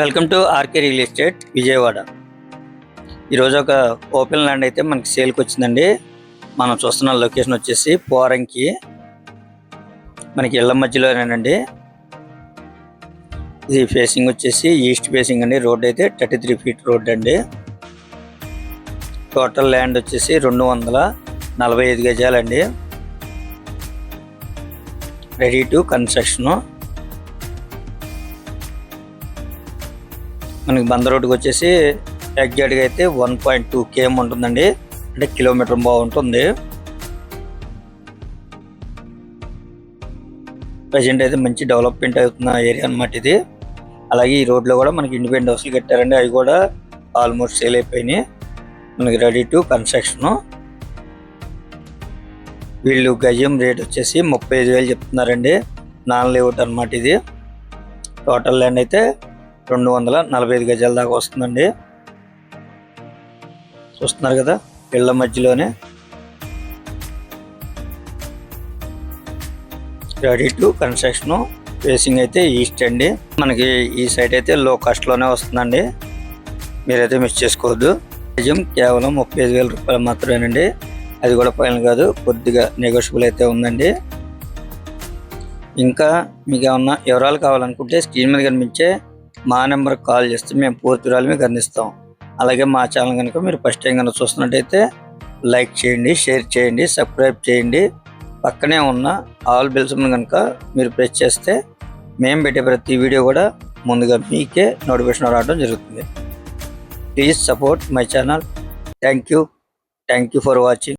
Welcome to RK real estate Vijayawada. ఈరోజు ఒక open land అయితే మనకి సేల్కి వచ్చిందండి. మనం చూస్తున్న లొకేషన్ వచ్చేసి పోరంకి, మనకి ఇళ్ళ మధ్యలోనేనండి. ఇది ఫేసింగ్ వచ్చేసి ఈస్ట్ ఫేసింగ్ అండి. రోడ్ అయితే 33 ఫీట్ రోడ్ అండి. టోటల్ ల్యాండ్ వచ్చేసి 245 గజాలండి. Ready to construction. మనకి బంద రోడ్డుకి వచ్చేసి ఎగ్జాక్ట్గా అయితే 1.2 km ఉంటుందండి, అంటే కిలోమీటర్ బాగుంటుంది. ప్రజెంట్ అయితే మంచి డెవలప్మెంట్ అవుతున్న ఏరియా అన్నమాట ఇది. అలాగే ఈ రోడ్లో కూడా మనకి ఇండిపెండెంట్ హౌస్లు కట్టారండి, అవి కూడా ఆల్మోస్ట్ సేల్ అయిపోయినాయి. మనకి రెడీ టు కన్స్ట్రక్షన్. వీళ్ళు గజం రేట్ వచ్చేసి 35,000 చెప్తున్నారండి. నాన్ లేఅవుట్ అన్నమాట ఇది. టోటల్ ల్యాండ్ అయితే 245 గజాల దాకా వస్తుందండి. చూస్తున్నారు కదా, ఇళ్ళ మధ్యలోనే రెడీ టు కన్స్ట్రక్షన్. ఫేసింగ్ అయితే ఈస్ట్ అండి. మనకి ఈ సైట్ అయితే లో కాస్ట్లోనే వస్తుందండి, మీరైతే మిస్ చేసుకోవద్దు. గజం కేవలం 35,000 రూపాయలు మాత్రమేనండి. అది కూడా ఫైనల్ కాదు, కొద్దిగా నెగోషియబుల్ అయితే ఉందండి. ఇంకా మీకు ఏమన్నా వివరాలు కావాలనుకుంటే స్క్రీన్ మీద కనిపించే మా నెంబర్కి కాల్ చేస్తే మేము పూర్తి వివరాలు మీకు అందిస్తాం. అలాగే మా ఛానల్ కనుక మీరు ఫస్ట్ టైం కనుక చూస్తున్నట్టయితే లైక్ చేయండి, షేర్ చేయండి, సబ్స్క్రైబ్ చేయండి. పక్కనే ఉన్న ఆల్ బెల్స్ కనుక మీరు ప్రెస్ చేస్తే మేము పెట్టే ప్రతి వీడియో కూడా ముందుగా మీకే నోటిఫికేషన్ రావడం జరుగుతుంది. Please support my channel. Thank you for watching.